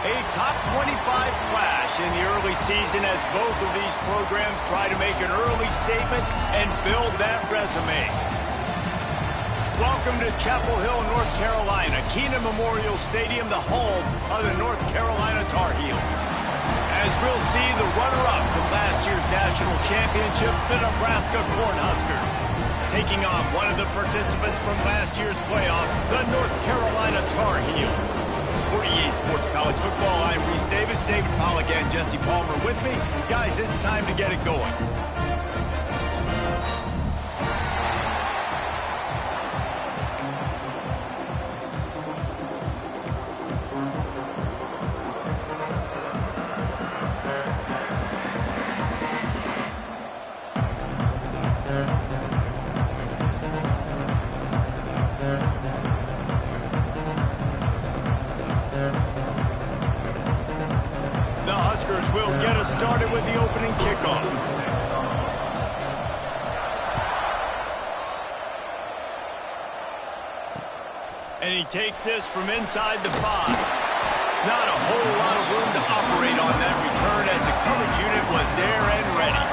A top 25 clash in the early season as both of these programs try to make an early statement and build that resume. Welcome to Chapel Hill, North Carolina, Kenan Memorial Stadium, the home of the North Carolina Tar Heels. As we'll see the runner-up from last year's national championship, the Nebraska Cornhuskers, taking on one of the participants from last year's playoff, the North Carolina Tar Heels. For EA Sports College Football, I'm Reese Davis, David Pollack, and Jesse Palmer with me. Guys, it's time to get it going. Will get us started with the opening kickoff. And he takes this from inside the 5. Not a whole lot of room to operate on that return as the coverage unit was there and ready.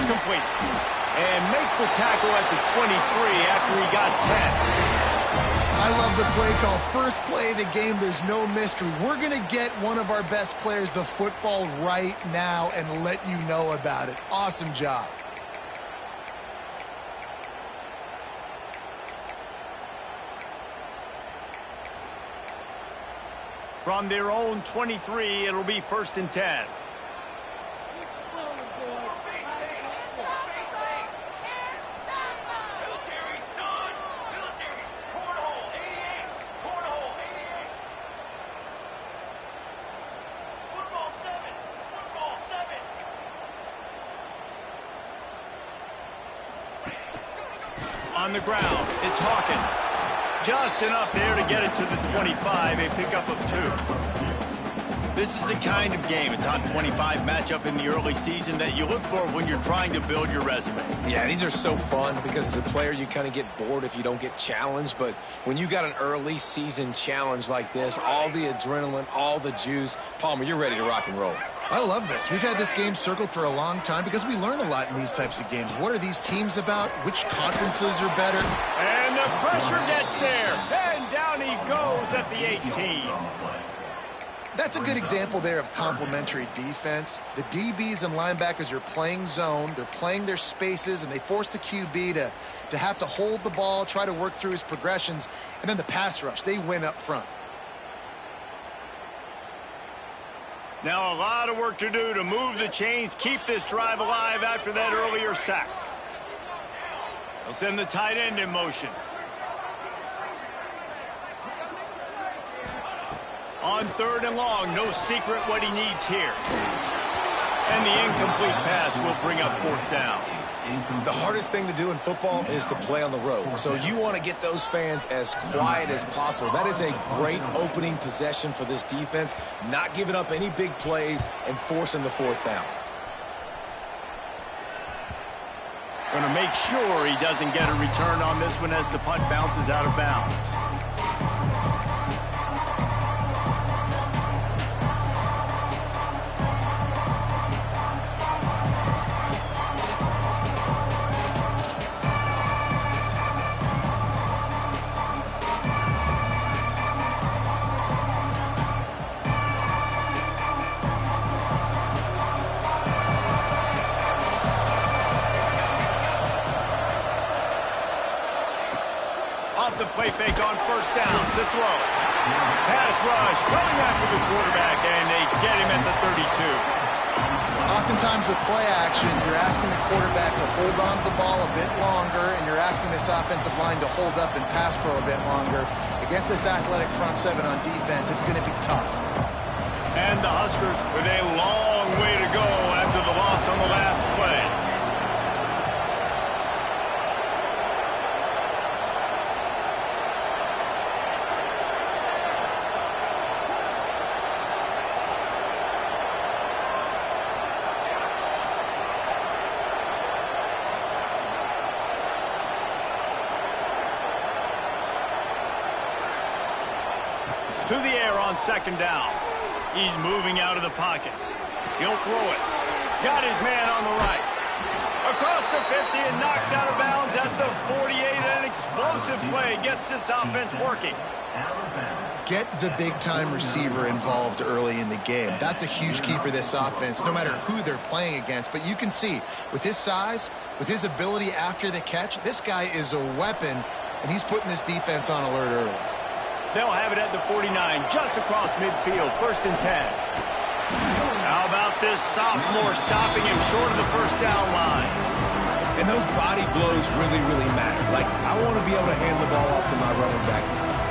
Complete. And makes the tackle at the 23 after he got 10. I love the play call. First play of the game, there's no mystery. We're going to get one of our best players the football right now and let you know about it. Awesome job. From their own 23, it'll be 1st and 10. On the ground, it's Hawkins. Just enough there to get it to the 25, a pickup of 2. This is the kind of game, a top 25 matchup in the early season that you look for when you're trying to build your resume. Yeah, these are so fun because as a player you kind of get bored if you don't get challenged, but when you got an early season challenge like this, all the adrenaline, all the juice, Palmer, you're ready to rock and roll. I love this. We've had this game circled for a long time because we learn a lot in these types of games. What are these teams about? Which conferences are better? And the pressure gets there. And down he goes at the 18. That's a good example there of complementary defense. The DBs and linebackers are playing zone. They're playing their spaces, and they force the QB to have to hold the ball, try to work through his progressions. And then the pass rush, they win up front. Now a lot of work to do to move the chains, keep this drive alive after that earlier sack. They'll send the tight end in motion. On 3rd and long, no secret what he needs here. And the incomplete pass will bring up 4th down. The hardest thing to do in football is to play on the road. So you want to get those fans as quiet as possible. That is a great opening possession for this defense. Not giving up any big plays and forcing the 4th down. Going to make sure he doesn't get a return on this one as the punt bounces out of bounds. The play fake on 1st down to throw. Pass rush coming after the quarterback, and they get him at the 32. Oftentimes with play action, you're asking the quarterback to hold on to the ball a bit longer, and you're asking this offensive line to hold up and pass pro a bit longer. Against this athletic front 7 on defense, it's going to be tough. And the Huskers with a long way to go after the loss on the last play. To the air on second down. He's moving out of the pocket. He'll throw it. Got his man on the right. Across the 50 and knocked out of bounds at the 48. An explosive play gets this offense working. Get the big-time receiver involved early in the game. That's a huge key for this offense, no matter who they're playing against. But you can see, with his size, with his ability after the catch, this guy is a weapon, and he's putting this defense on alert early. They'll have it at the 49, just across midfield, 1st and 10. How about this sophomore stopping him short of the first down line? And those body blows really, really matter. Like, I want to be able to hand the ball off to my running back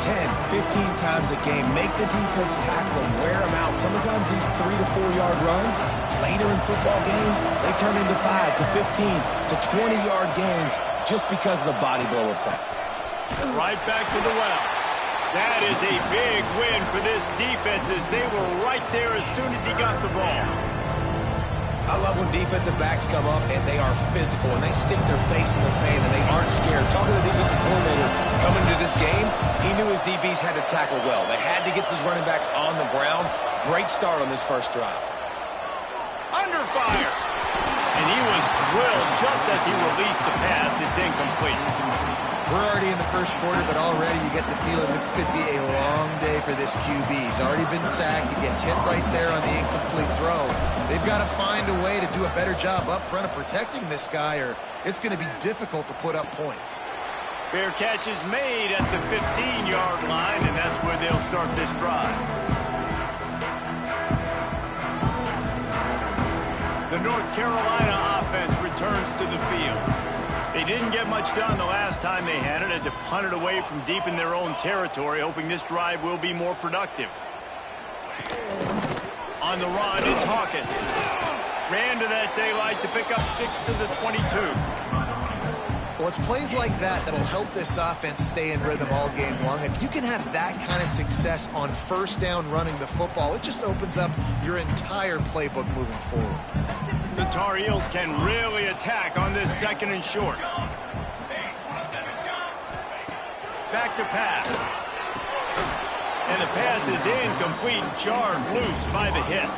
10, 15 times a game. Make the defense tackle him, wear him out. Sometimes these 3 to 4 yard runs, later in football games, they turn into 5 to 15 to 20 yard gains just because of the body blow effect. Right back to the well. That is a big win for this defense as they were right there as soon as he got the ball. I love when defensive backs come up and they are physical and they stick their face in the fan and they aren't scared. Talking to the defensive coordinator coming into this game, he knew his DBs had to tackle well. They had to get these running backs on the ground. Great start on this first drive. Under fire. And he was drilled just as he released the pass. It's incomplete. We're already in the first quarter, but already you get the feeling this could be a long day for this QB. He's already been sacked. He gets hit right there on the incomplete throw. They've got to find a way to do a better job up front of protecting this guy, or it's going to be difficult to put up points. Fair catch is made at the 15-yard line, and that's where they'll start this drive. The North Carolina offense returns to the field. They didn't get much done the last time they had it. Had to punt it away from deep in their own territory, hoping this drive will be more productive. On the run, it's Hawkins. Ran to that daylight to pick up 6 to the 22. Well, it's plays like that that'll help this offense stay in rhythm all game long. If you can have that kind of success on first down running the football, it just opens up your entire playbook moving forward. The Tar Heels can really attack on this 2nd and short. Back to pass. And the pass is incomplete, jarred loose by the hit.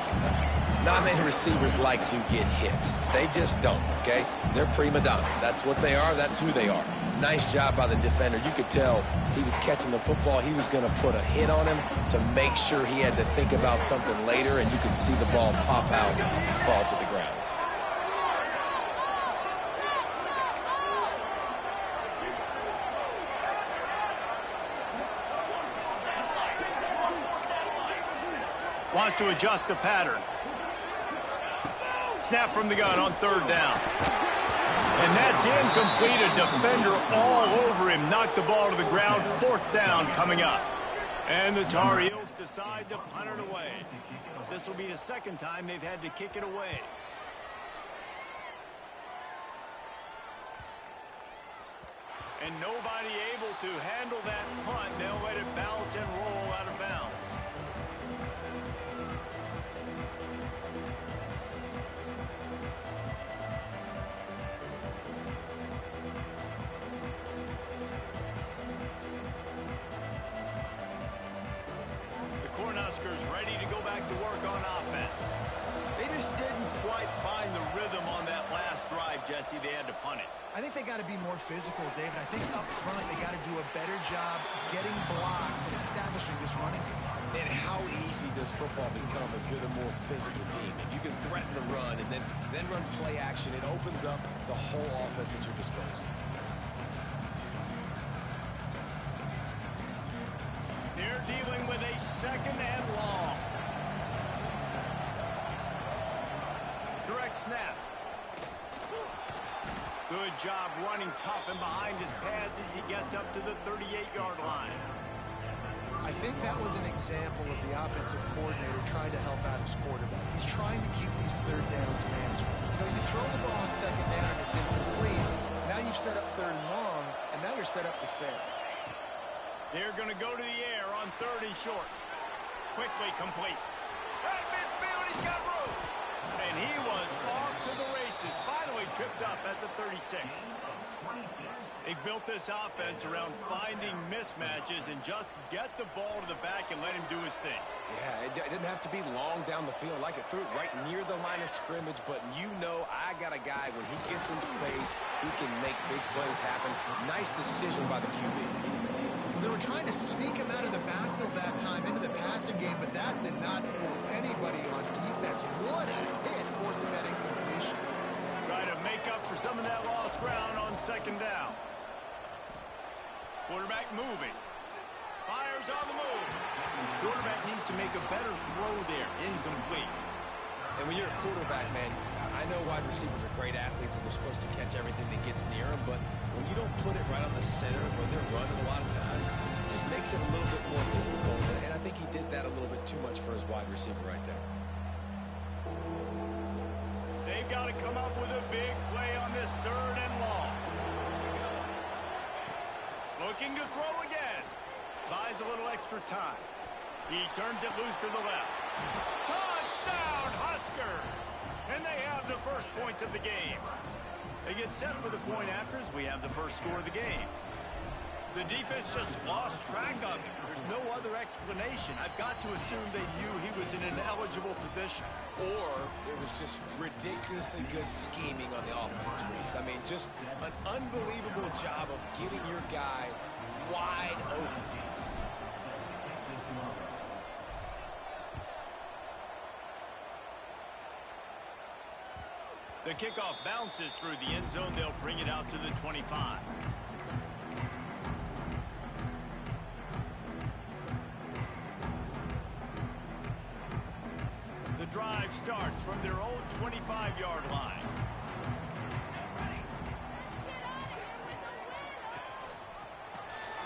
Not many receivers like to get hit. They just don't, okay? They're prima donnas. That's what they are. That's who they are. Nice job by the defender. You could tell he was catching the football. He was going to put a hit on him to make sure he had to think about something later, and you could see the ball pop out and fall to the ground. Wants to adjust the pattern. Snap from the gun on 3rd down. And that's incomplete. A defender all over him. Knocked the ball to the ground. 4th down coming up. And the Tar Heels decide to punt it away. This will be the 2nd time they've had to kick it away. And nobody able to handle that punt. They'll let it bounce and roll out of bounds. Cornhuskers ready to go back to work on offense. They just didn't quite find the rhythm on that last drive, Jesse. They had to punt it. I think they got to be more physical, David. I think up front they got to do a better job getting blocks and establishing this running game. And how easy does football become if you're the more physical team? If you can threaten the run and then run play action, it opens up the whole offense at your disposal. They're dealing with a 2nd and long. Direct snap. Good job running tough and behind his pads as he gets up to the 38-yard line. I think that was an example of the offensive coordinator trying to help out his quarterback. He's trying to keep these 3rd downs manageable. You know, you throw the ball on 2nd down and it's incomplete. Now you've set up 3rd and long, and now you're set up to fail. They're going to go to the air on 3rd and short. Quickly complete. Right midfield, he's got room. And he was off to the races, finally tripped up at the 36. They built this offense around finding mismatches and just get the ball to the back and let him do his thing. Yeah, it didn't have to be long down the field. Like it threw it right near the line of scrimmage, but you know I got a guy, when he gets in space, he can make big plays happen. Nice decision by the QB. Well, they were trying to sneak him out of the backfield that time into the passing game, but that did not fool anybody on defense. What a hit, forcing that incompletion. Try to make up for some of that lost ground on second down. Quarterback moving. Fires on the move. Quarterback needs to make a better throw there. Incomplete. And when you're a quarterback, man, I know wide receivers are great athletes and they're supposed to catch everything that gets near them, but when you don't put it right on the center, when they're running a lot of times, it just makes it a little bit more difficult. And I think he did that a little bit too much for his wide receiver right there. They've got to come up with a big play on this 3rd and long. Looking to throw again. Buys a little extra time. He turns it loose to the left. Touchdown, Huskers! And they have the first points of the game. They get set for the point after as we have the first score of the game. The defense just lost track of him. There's no other explanation. I've got to assume they knew he was in an eligible position. Or it was just ridiculously good scheming on the offense, Reese. I mean, just an unbelievable job of getting your guy wide open. The kickoff bounces through the end zone. They'll bring it out to the 25. The drive starts from their own 25-yard line.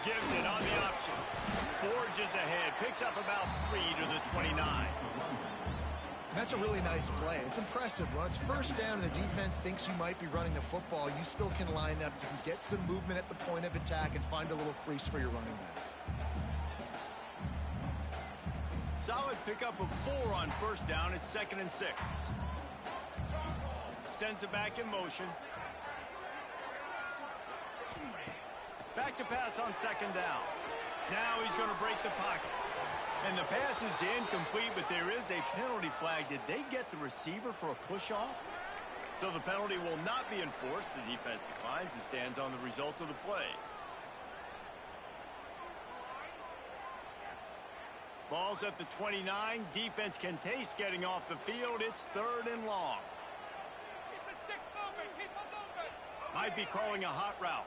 Gives it on the option. Forges ahead. Picks up about 3 to the 29. That's a really nice play. It's impressive. When it's first down and the defense thinks you might be running the football, you still can line up. You can get some movement at the point of attack and find a little crease for your running back. Solid pickup of 4 on first down. It's 2nd and 6. Sends it back in motion. Back to pass on 2nd down. Now he's going to break the pocket. And the pass is incomplete, but there is a penalty flag. Did they get the receiver for a push-off? So the penalty will not be enforced. The defense declines and stands on the result of the play. Ball's at the 29. Defense can taste getting off the field. It's 3rd and long. Keep the sticks moving. Keep them moving. Might be calling a hot route.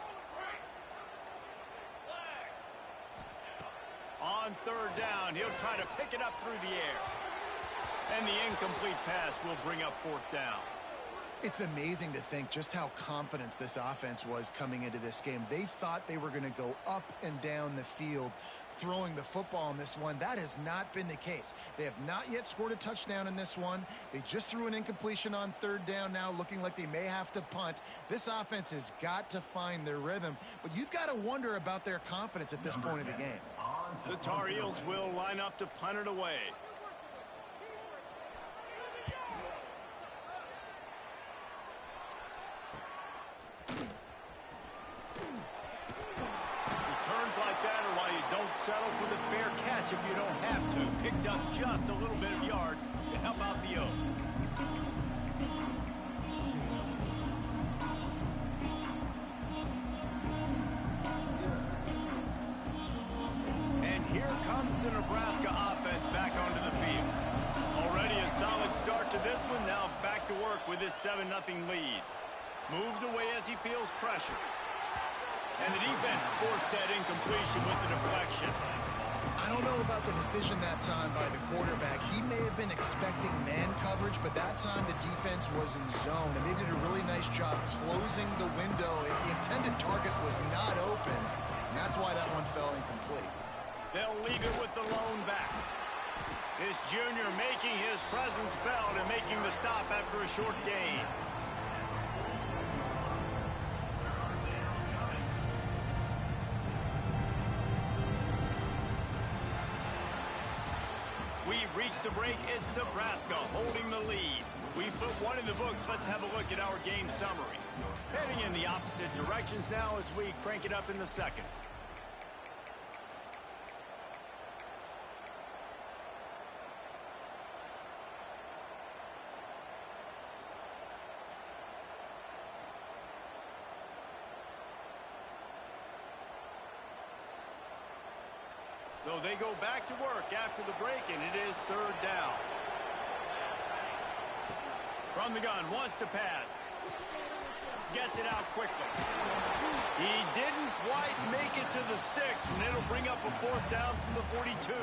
On 3rd down, he'll try to pick it up through the air. And the incomplete pass will bring up 4th down. It's amazing to think just how confident this offense was coming into this game. They thought they were going to go up and down the field throwing the football in this one. That has not been the case. They have not yet scored a touchdown in this one. They just threw an incompletion on 3rd down now, looking like they may have to punt. This offense has got to find their rhythm, but you've got to wonder about their confidence at this point of the game. The Tar Heels will line up to punt it away. Returns like that are why you don't settle for the fair catch if you don't have to. Picks up just a little bit of yards to help out the Oak. Here comes the Nebraska offense back onto the field. Already a solid start to this one. Now back to work with his 7-0 lead. Moves away as he feels pressure. And the defense forced that incompletion with the deflection. I don't know about the decision that time by the quarterback. He may have been expecting man coverage, but that time the defense was in zone, and they did a really nice job closing the window. The intended target was not open, and that's why that one fell incomplete. They'll leave it with the lone back. This junior making his presence felt and making the stop after a short gain. We've reached the break. It's Nebraska holding the lead. We put one in the books. Let's have a look at our game summary. Heading in the opposite directions now as we crank it up in the second. So they go back to work after the break, and it is third down. From the gun, wants to pass. Gets it out quickly. He didn't quite make it to the sticks, and it'll bring up a fourth down from the 42.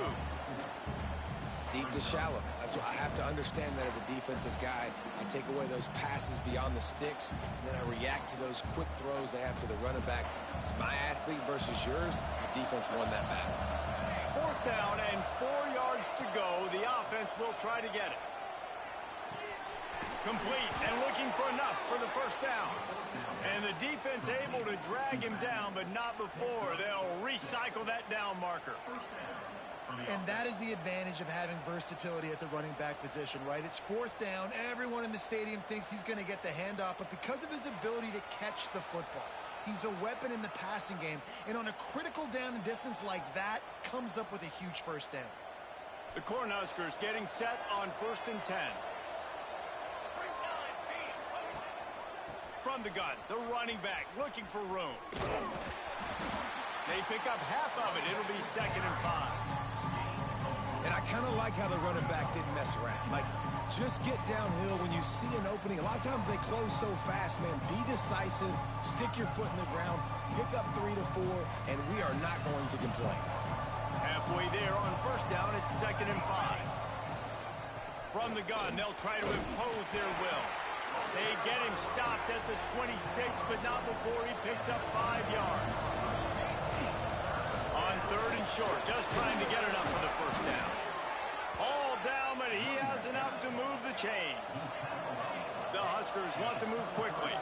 Deep to shallow. That's what I have to understand that as a defensive guy. I take away those passes beyond the sticks, and then I react to those quick throws they have to the running back. It's my athlete versus yours. The defense won that battle. Fourth down and 4 yards to go. The offense will try to get it. Complete and looking for enough for the first down. And the defense able to drag him down, but not before. They'll recycle that down marker. And that is the advantage of having versatility at the running back position, right? It's fourth down. Everyone in the stadium thinks he's going to get the handoff, but because of his ability to catch the football, he's a weapon in the passing game. And on a critical down and distance like that, comes up with a huge first down. The Cornhuskers getting set on 1st and 10. From the gun, the running back looking for room. They pick up half of it. It'll be 2nd and 5. And I kind of like how the running back didn't mess around. Like, just get downhill when you see an opening. A lot of times they close so fast, man. Be decisive, stick your foot in the ground, pick up 3 to 4, and we are not going to complain. Halfway there on first down, it's 2nd and 5. From the gun, they'll try to impose their will. They get him stopped at the 26, but not before he picks up 5 yards. On 3rd and short, just trying to get enough for the first down. All down, but he has enough to move the chains. The Huskers want to move quickly.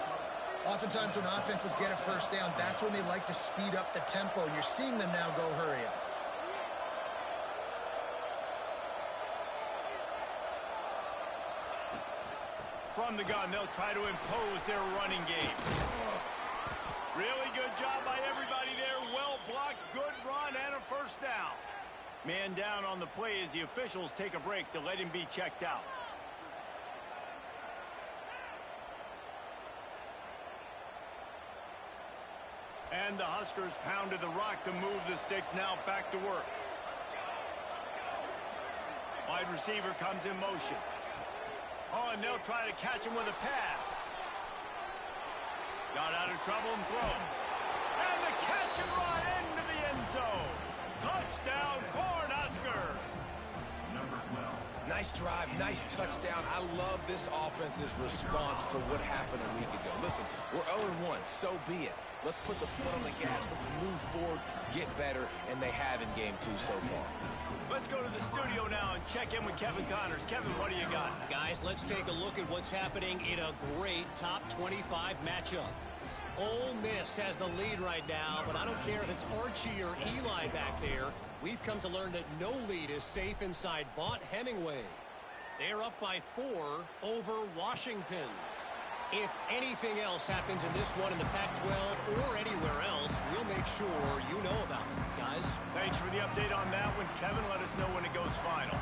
Oftentimes when offenses get a first down, that's when they like to speed up the tempo. You're seeing them now go hurry up. From the gun, they'll try to impose their running game. Really good job by everybody there. Well blocked, good run, and a first down. Man down on the play as the officials take a break to let him be checked out. And the Huskers pounded the rock to move the sticks. Now back to work. Wide receiver comes in motion. Oh, and they'll try to catch him with a pass. Got out of trouble and throws. And the catch and run into the end zone. Touchdown, Cornhuskers. Nice drive, nice touchdown. I love this offense's response to what happened a week ago. Listen, we're 0-1, so be it. Let's put the foot on the gas. Let's move forward, get better, and they have in game 2 so far. Let's go to the studio now and check in with Kevin Connors. Kevin, what do you got? Guys, let's take a look at what's happening in a great top 25 matchup. Ole Miss has the lead right now, but I don't care if it's Archie or Eli back there. We've come to learn that no lead is safe inside Vaught Hemingway. They're up by 4 over Washington. If anything else happens in this one in the Pac-12 or anywhere else, we'll make sure you know about it, guys. Thanks for the update on that one, Kevin. Let us know when it goes final.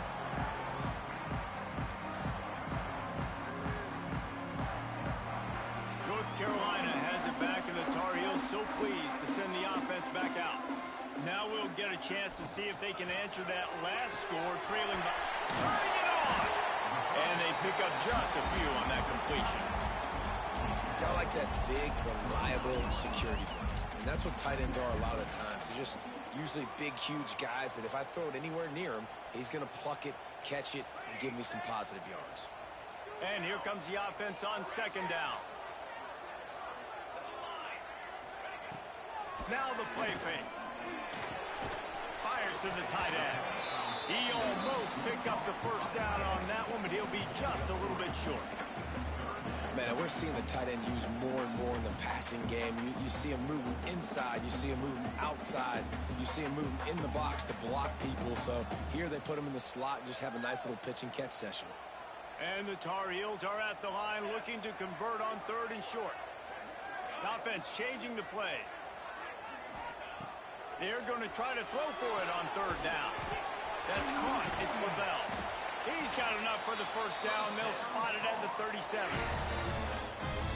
North Carolina has it back, and the Tar Heels so pleased to send the offense back out. Now we'll get a chance to see if they can answer that last score, trailing by... Turning it on! And they pick up just a few on that completion. I like that big, reliable security blanket. And that's what tight ends are a lot of the times. They're just usually big, huge guys that if I throw it anywhere near him, he's going to pluck it, catch it, and give me some positive yards. And here comes the offense on 2nd down. Now the play fake. Fires to the tight end. He almost picked up the first down on that one, but he'll be just a little bit short. Man, we're seeing the tight end used more and more in the passing game. You see him moving inside. You see him moving outside. You see him moving in the box to block people. So here they put him in the slot and just have a nice little pitch and catch session. And the Tar Heels are at the line looking to convert on 3rd and short. The offense changing the play. They're going to try to throw for it on 3rd down. That's caught. It's Lavelle. He's got enough for the first down. They'll spot it at the 37.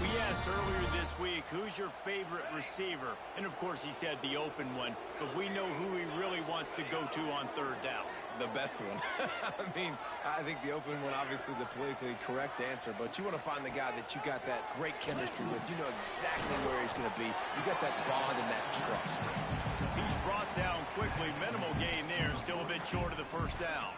We asked earlier this week, who's your favorite receiver? And, of course, he said the open one. But we know who he really wants to go to on 3rd down. The best one. I mean, I think the open one, obviously the politically correct answer, but you want to find the guy that you got that great chemistry with. You know exactly where he's going to be. You got that bond and that trust. He's brought down quickly. Minimal gain there. Still a bit short of the first down.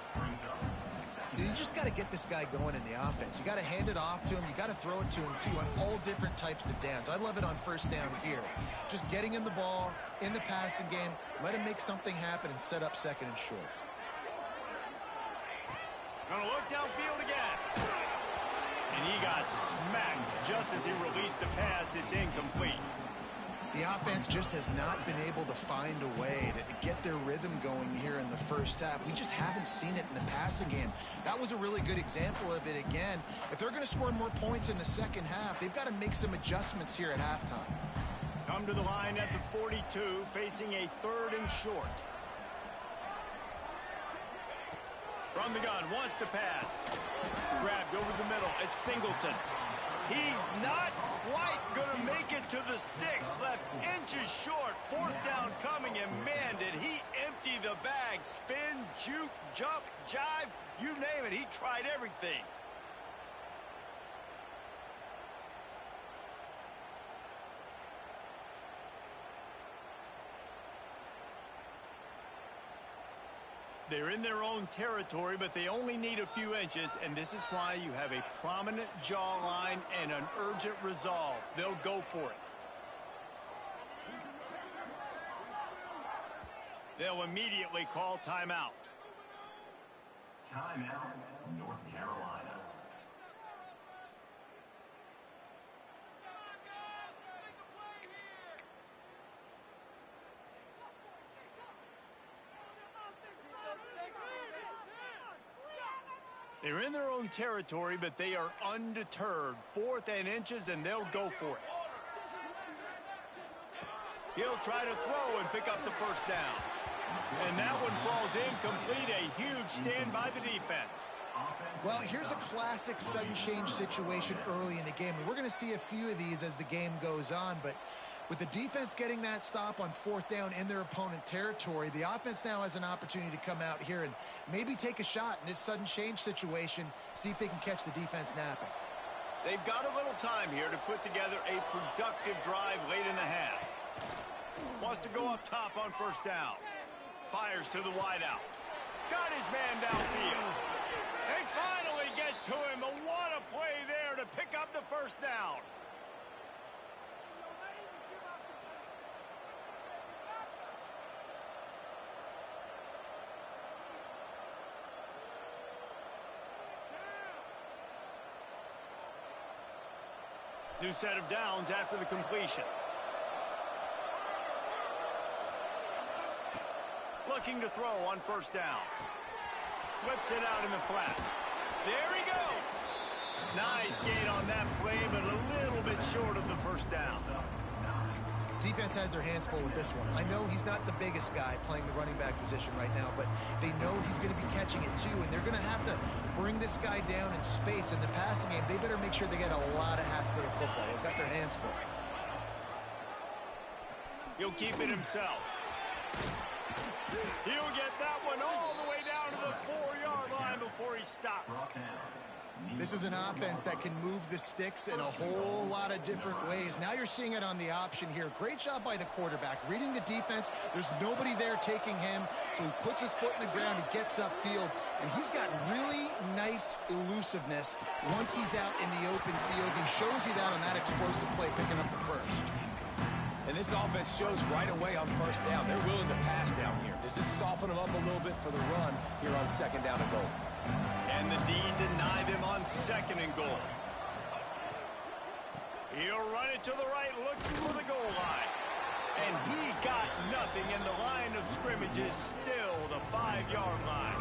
You just got to get this guy going in the offense. You got to hand it off to him. You got to throw it to him, too, on all different types of downs. I love it on 1st down here. Just getting him the ball in the passing game, let him make something happen and set up 2nd and short. Gonna look downfield again. And he got smacked just as he released the pass. It's incomplete. The offense just has not been able to find a way to get their rhythm going here in the first half. We just haven't seen it in the passing game. That was a really good example of it again. If they're going to score more points in the second half, they've got to make some adjustments here at halftime. Come to the line at the 42, facing a 3rd and short. From the gun, wants to pass. Grabbed over the middle. It's Singleton. He's not quite going to make it to the sticks. Left inches short. 4th down coming, and man, did he empty the bag. Spin, juke, jump, jive, you name it. He tried everything. They're in their own territory, but they only need a few inches, and this is why you have a prominent jawline and an urgent resolve. They'll go for it. They'll immediately call timeout. Timeout, North Carolina. They're in their own territory, but they are undeterred. 4th and inches, and they'll go for it. He'll try to throw and pick up the first down. And that one falls incomplete. A huge stand by the defense. Well, here's a classic sudden change situation early in the game. And we're going to see a few of these as the game goes on, but with the defense getting that stop on 4th down in their opponent territory, the offense now has an opportunity to come out here and maybe take a shot in this sudden change situation, see if they can catch the defense napping. They've got a little time here to put together a productive drive late in the half. Wants to go up top on 1st down. Fires to the wideout. Got his man downfield. They finally get to him. But what a play there to pick up the first down. New set of downs after the completion. Looking to throw on 1st down. Flips it out in the flat. There he goes. Nice gain on that play, but a little bit short of the first down. Defense has their hands full with this one. I know he's not the biggest guy playing the running back position right now, but they know he's going to be catching it too, and they're going to have to bring this guy down in space. In the passing game, they better make sure they get a lot of hats to the football. They've got their hands full. He'll keep it himself. He'll get that one all the way down to the 4-yard line before he stopped. This is an offense that can move the sticks in a whole lot of different ways. Now you're seeing it on the option here. Great job by the quarterback. Reading the defense, there's nobody there taking him, so he puts his foot in the ground, he gets upfield, and he's got really nice elusiveness once he's out in the open field. He shows you that on that explosive play, picking up the first. And this offense shows right away on 1st down. They're willing to pass down here. Does this soften them up a little bit for the run here on 2nd down and goal? And the D deny them on 2nd and goal. He'll run it to the right, looking for the goal line. And he got nothing, and the line of scrimmage is still the 5-yard line.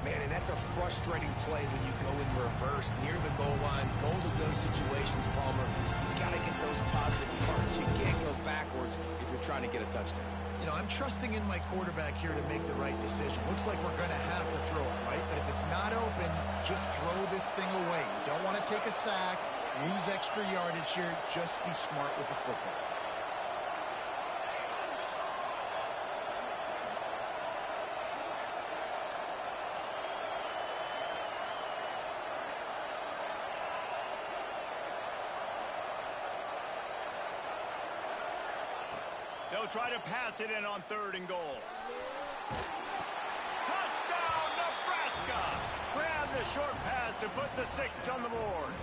Man, and that's a frustrating play when you go in reverse near the goal line. Goal-to-go situations, Palmer. You got to get those positive yards. You can't go backwards if you're trying to get a touchdown. You know, I'm trusting in my quarterback here to make the right decision. Looks like we're going to have to throw it, right? But if it's not open, just throw this thing away. You don't want to take a sack, lose extra yardage here. Just be smart with the football. They'll try to pass it in on 3rd and goal. Touchdown, Nebraska! Grab the short pass to put the 6 on the board.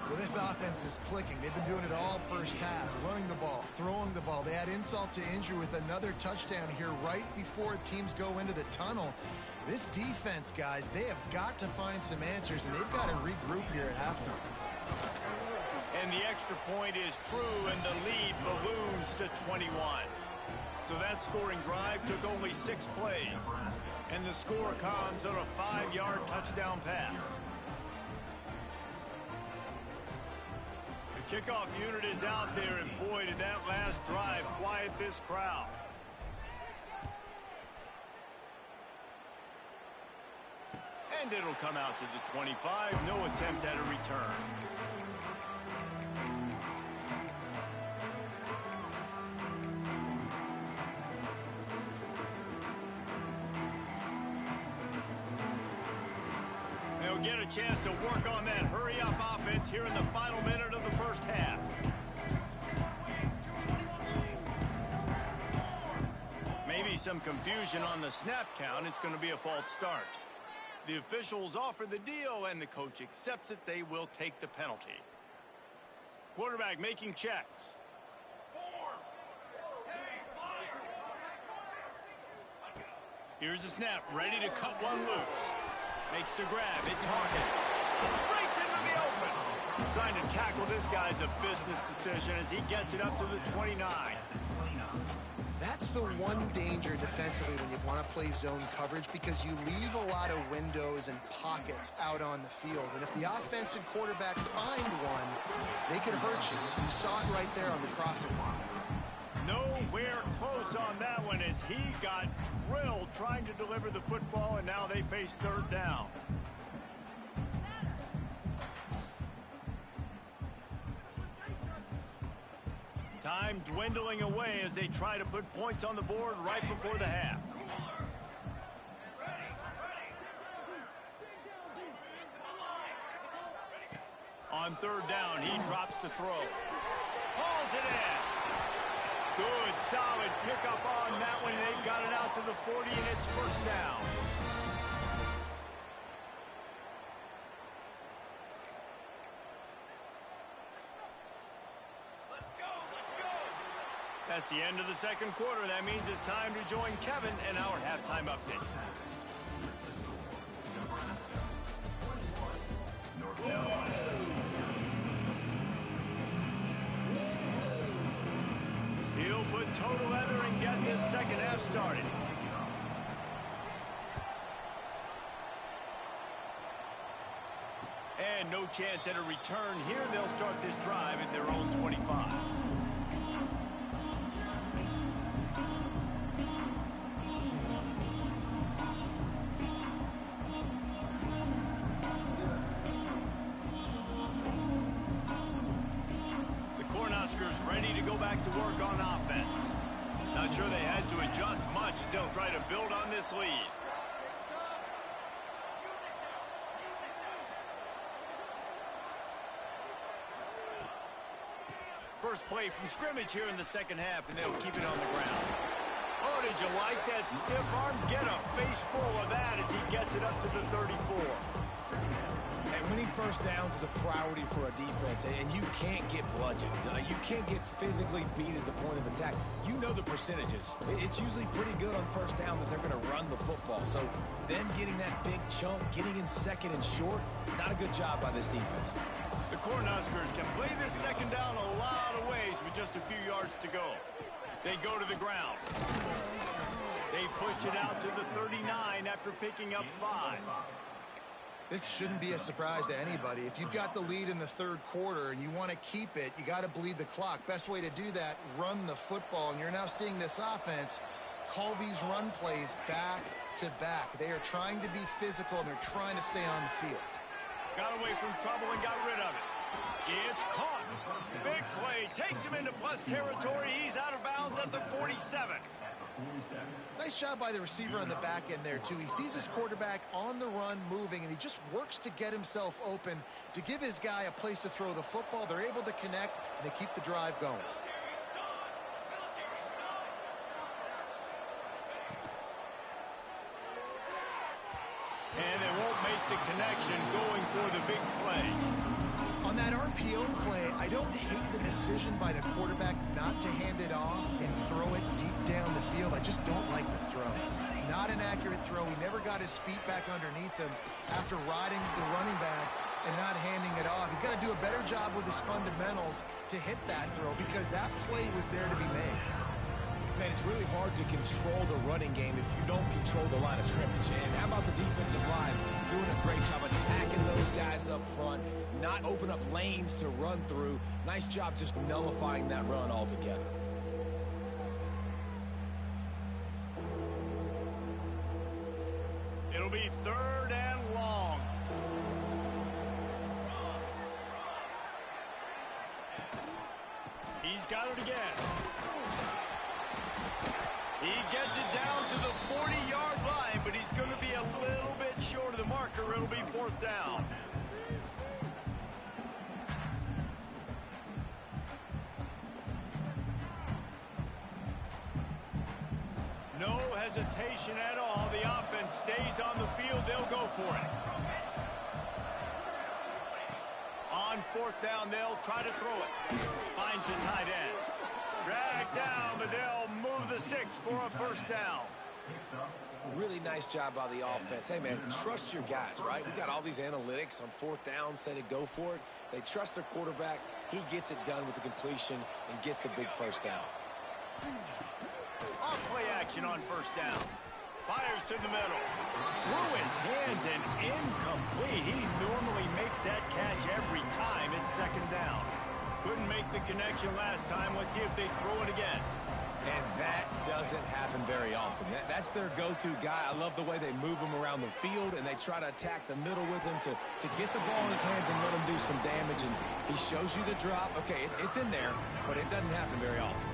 Well, this offense is clicking. They've been doing it all first half, running the ball, throwing the ball. They had insult to injury with another touchdown here right before teams go into the tunnel. This defense, guys, they have got to find some answers, and they've got to regroup here at halftime. And the extra point is true, and the lead balloons to 21. So that scoring drive took only 6 plays. And the score comes on a 5-yard touchdown pass. The kickoff unit is out there, and boy, did that last drive quiet this crowd. And it'll come out to the 25. No attempt at a return. They'll get a chance to work on that hurry-up offense here in the final minute of the first half. Maybe some confusion on the snap count. It's going to be a false start. The officials offer the deal, and the coach accepts it. They will take the penalty. Quarterback making checks. Here's the snap, ready to cut one loose. Makes the grab. It's Hawkins. Breaks into the open. Trying to tackle this guy's a business decision as he gets it up to the 29. That's the one danger defensively when you want to play zone coverage, because you leave a lot of windows and pockets out on the field. And if the offense and quarterback find one, they could hurt you. You saw it right there on the crossing line. Nowhere close on that one as he got drilled trying to deliver the football, and now they face 3rd down. Time dwindling away as they try to put points on the board right before the half. On 3rd down, he drops to throw. Hauls it in. Good, solid pickup on that one. They've got it out to the 40, and it's 1st down. Let's go, let's go. That's the end of the 2nd quarter. That means it's time to join Kevin in our halftime update. He'll put total leather and get this 2nd half started. And no chance at a return here. They'll start this drive at their own 25. Ready to go back to work on offense. Not sure they had to adjust much as they'll try to build on this lead. First play from scrimmage here in the 2nd half, and they'll keep it on the ground. Oh, did you like that stiff arm? Get a face full of that as he gets it up to the 34. And Winning first downs is a priority for a defense, and you can't get bludgeoned. You can't get physically beat at the point of attack. You know the percentages. It's usually pretty good on first down that they're going to run the football. So them getting that big chunk, getting in second and short, not a good job by this defense. The Cornhuskers can play this second down a lot of ways with just a few yards to go. They go to the ground. They push it out to the 39 after picking up 5. This shouldn't be a surprise to anybody. If you've got the lead in the third quarter and you want to keep it, you got to bleed the clock. Best way to do that, run the football. And you're now seeing this offense call these run plays back to back. They are trying to be physical, and they're trying to stay on the field. Got away from trouble and got rid of it. It's caught. Big play. Takes him into plus territory. He's out of bounds at the 47. Nice job by the receiver on the back end there, too. He sees his quarterback on the run moving, and he just works to get himself open to give his guy a place to throw the football. They're able to connect, and they keep the drive going. And they won't make the connection going for the big play. On that RPO play, I don't hate the decision by the quarterback not to hand it off and throw it deep down the field. I just don't like the throw. Not an accurate throw. He never got his feet back underneath him after riding the running back and not handing it off. He's got to do a better job with his fundamentals to hit that throw, because that play was there to be made. Man, it's really hard to control the running game if you don't control the line of scrimmage. And how about the defensive line doing a great job attacking those guys up front, not open up lanes to run through. Nice job just nullifying that run altogether. It'll be 3rd and long. He's got it again. He gets it down to the 40-yard line, but he's going to be a little bit short of the marker. It'll be 4th down. No hesitation at all. The offense stays on the field. They'll go for it. On 4th down, they'll try to throw it. Finds the tight end. Drag down, but they'll move the sticks for a 1st down. Really nice job by the offense. Hey, man, trust your guys, right? We got all these analytics on 4th down, say to go for it. They trust their quarterback. He gets it done with the completion and gets the big 1st down. Off play action on 1st down. Fires to the middle. Through his hands and incomplete. He normally makes that catch every time. It's 2nd down. Couldn't make the connection last time. Let's see if they throw it again. And that doesn't happen very often. That's their go-to guy. I love the way they move him around the field, and they try to attack the middle with him to get the ball in his hands and let him do some damage. And he shows you the drop. Okay, it's in there, but it doesn't happen very often.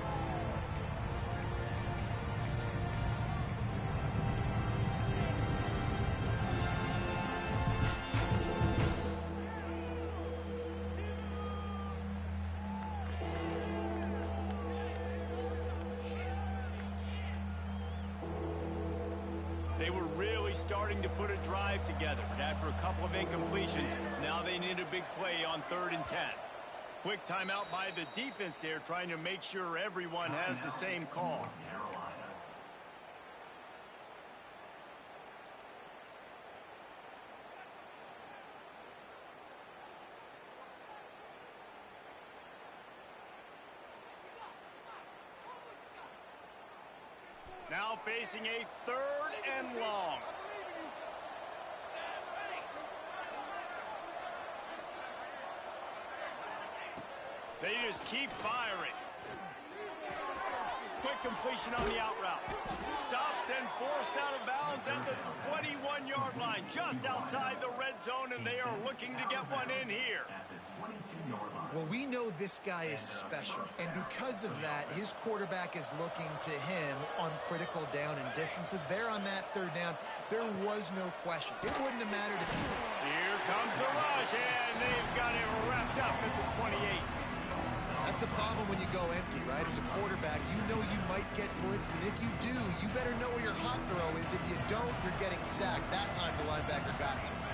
They were really starting to put a drive together, but after a couple of incompletions, now they need a big play on 3rd and 10. Quick timeout by the defense there, trying to make sure everyone has the same call. Now facing a 3rd and long. They just keep firing. Quick completion on the out route. Stopped and forced out of bounds at the 21-yard line, just outside the red zone, and they are looking to get one in here. Well, we know this guy is special, and because of that, his quarterback is looking to him on critical down and distances. There on that 3rd down, there was no question. It wouldn't have mattered if he... Here comes the rush, and they've got it wrapped up at the 28. That's the problem when you go empty, right? As a quarterback, you know you might get blitzed, and if you do, you better know where your hot throw is. If you don't, you're getting sacked. That time the linebacker got to him.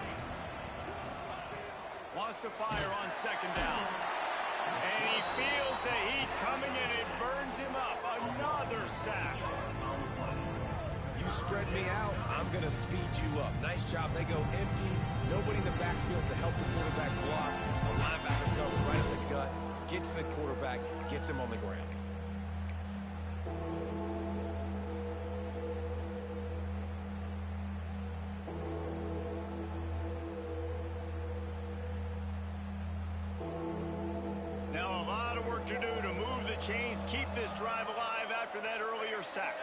to fire on second down. And he feels the heat coming and it burns him up. Another sack. You spread me out, I'm going to speed you up. Nice job. They go empty. Nobody in the backfield to help the quarterback block. The linebacker comes right up the gut, gets the quarterback, gets him on the ground. Now a lot of work to do to move the chains, keep this drive alive after that earlier sack.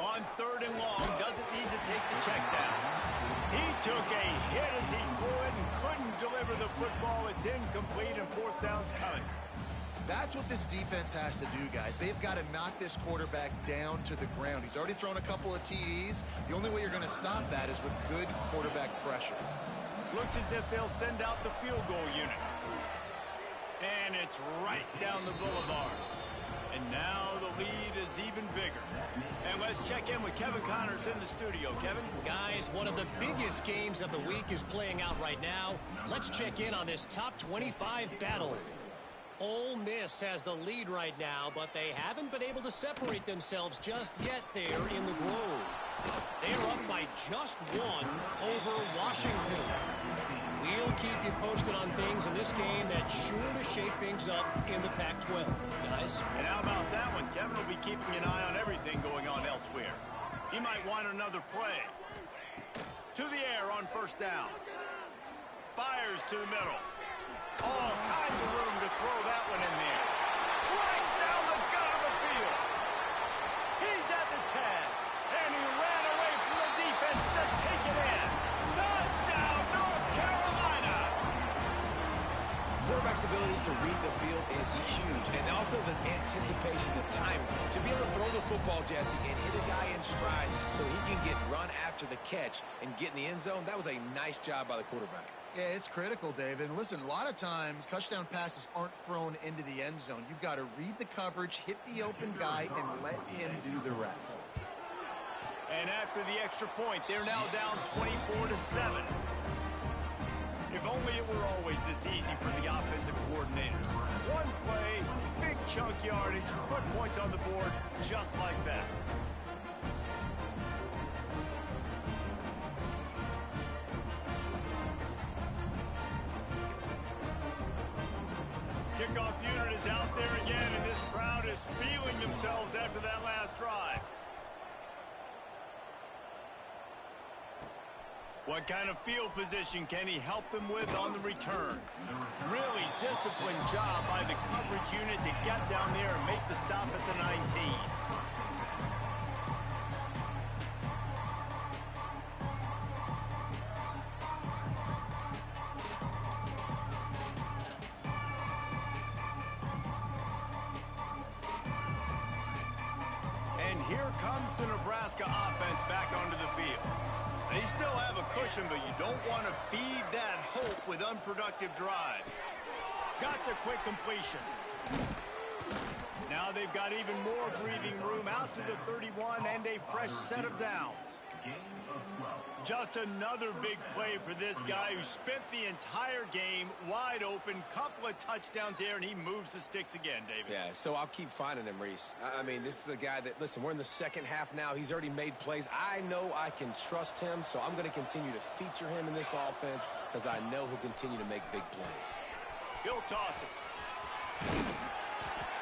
On third and long, doesn't need to take the check down. He took a hit as he threw it and couldn't deliver the football. It's incomplete and fourth down's coming. That's what this defense has to do, guys. They've got to knock this quarterback down to the ground. He's already thrown a couple of TDs. The only way you're going to stop that is with good quarterback pressure. Looks as if they'll send out the field goal unit. And it's right down the boulevard. And now the lead is even bigger. And let's check in with Kevin Connors in the studio. Kevin? Guys, one of the biggest games of the week is playing out right now. Let's check in on this top 25 battle. Ole Miss has the lead right now, but they haven't been able to separate themselves just yet there in the Grove. They are up by just one over Washington. We'll keep you posted on things in this game that's sure to shake things up in the Pac-12, guys. And how about that one? Kevin will be keeping an eye on everything going on elsewhere. He might want another play. To the air on first down. Fires to the middle. All kinds of room to throw that one in there. Right down the gut of the field. He's at the 10. And he ran away from the defense to take it in. Touchdown, North Carolina. Quarterback's abilities to read the field is huge. And also the anticipation, the timing. To be able to throw the football, Jesse, and hit a guy in stride so he can get run after the catch and get in the end zone, that was a nice job by the quarterback. Yeah, it's critical, David. And listen, a lot of times touchdown passes aren't thrown into the end zone. You've got to read the coverage, hit the open guy, and let him do the rest. And after the extra point, they're now down 24-7. If only it were always this easy for the offensive coordinators. One play, big chunk yardage, put points on the board just like that. Kickoff unit is out there again, and this crowd is feeling themselves after that last drive. What kind of field position can he help them with on the return? Really disciplined job by the coverage unit to get down there and make the stop at the 19. Here comes the Nebraska offense back onto the field. They still have a cushion, but you don't want to feed that hope with unproductive drives. Got the quick completion. Now they've got even more breathing room out to the 31 and a fresh set of downs. Just another big play for this guy who spent the entire game wide open, couple of touchdowns there, and he moves the sticks again, David. Yeah, so I'll keep finding him, Reese. I mean, this is a guy that, listen, we're in the second half now. He's already made plays. I know I can trust him, so I'm going to continue to feature him in this offense because I know he'll continue to make big plays. He'll toss it.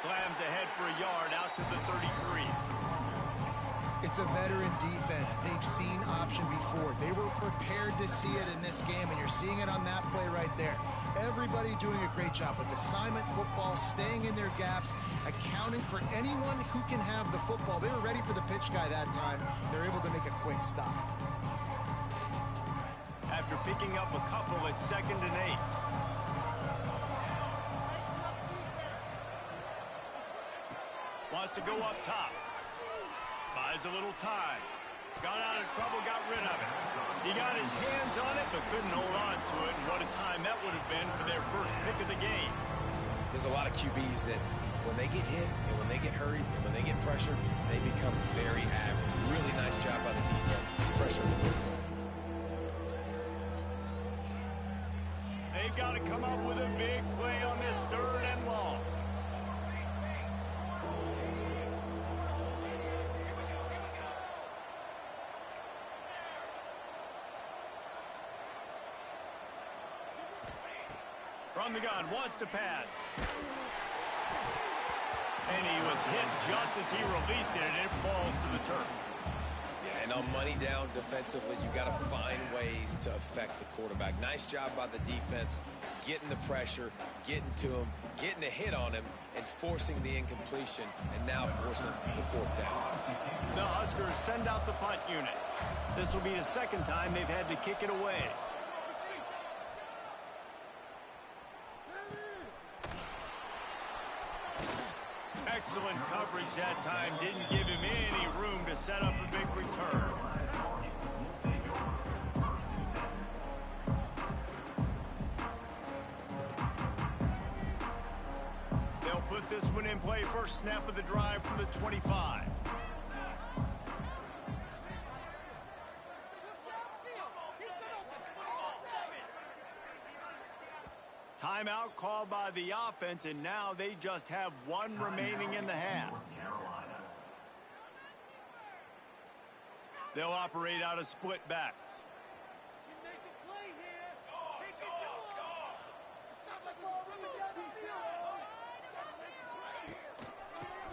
Slams ahead for a yard out to the 33. It's a veteran defense. They've seen option before. They were prepared to see it in this game, and you're seeing it on that play right there. Everybody doing a great job with assignment football, staying in their gaps, accounting for anyone who can have the football. They were ready for the pitch guy that time. They're able to make a quick stop. After picking up a couple at 2nd and 8. Wants to go up top. Buys a little time. Got out of trouble, got rid of it. He got his hands on it, but couldn't hold on to it. And what a time that would have been for their first pick of the game. There's a lot of QBs that when they get hit and when they get hurried and when they get pressured, they become very average. Really nice job by the defense, pressuring the quarterback. They've got to come up with a big play on this 3rd and long. From the gun, wants to pass. And he was hit just as he released it, and it falls to the turf. Yeah, and on money down defensively, you got to find ways to affect the quarterback. Nice job by the defense, getting the pressure, getting to him, getting a hit on him, and forcing the incompletion, and now forcing the 4th down. The Huskers send out the punt unit. This will be the 2nd time they've had to kick it away. Excellent coverage that time. Didn't give him any room to set up a big return. They'll put this one in play. First snap of the drive from the 25. Timeout called by the offense, and now they just have one remaining in the half. They'll operate out of split backs.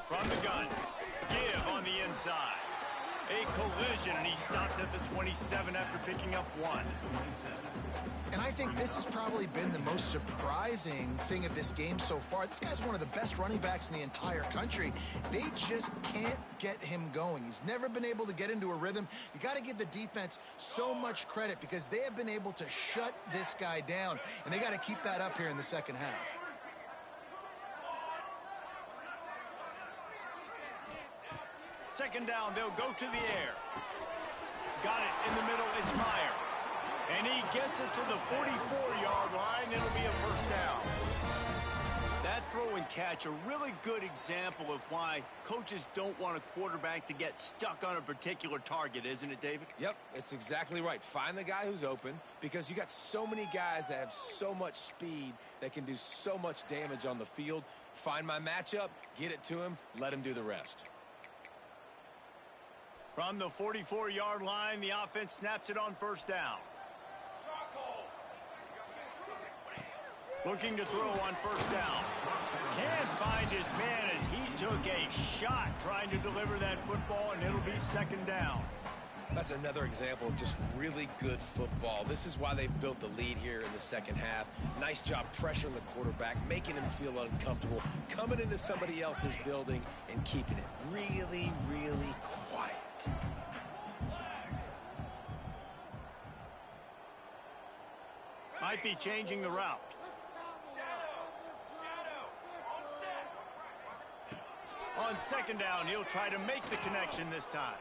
From the gun, give on the inside. A collision, and he stopped at the 27 after picking up 1. And I think this has probably been the most surprising thing of this game so far. This guy's one of the best running backs in the entire country. They just can't get him going. He's never been able to get into a rhythm. You got to give the defense so much credit because they have been able to shut this guy down, and they got to keep that up here in the 2nd half. Second down, they'll go to the air. Got it in the middle, it's Meyer. And he gets it to the 44-yard line. It'll be a 1st down. That throw and catch, a really good example of why coaches don't want a quarterback to get stuck on a particular target, isn't it, David? Yep, it's exactly right. Find the guy who's open because you got so many guys that have so much speed that can do so much damage on the field. Find my matchup, get it to him, let him do the rest. From the 44-yard line, the offense snaps it on 1st down. Looking to throw on 1st down. Can't find his man as he took a shot trying to deliver that football, and it'll be 2nd down. That's another example of just really good football. This is why they've built the lead here in the 2nd half. Nice job pressuring the quarterback, making him feel uncomfortable, coming into somebody else's building and keeping it really, really quiet. Might be changing the route. On 2nd down, he'll try to make the connection this time.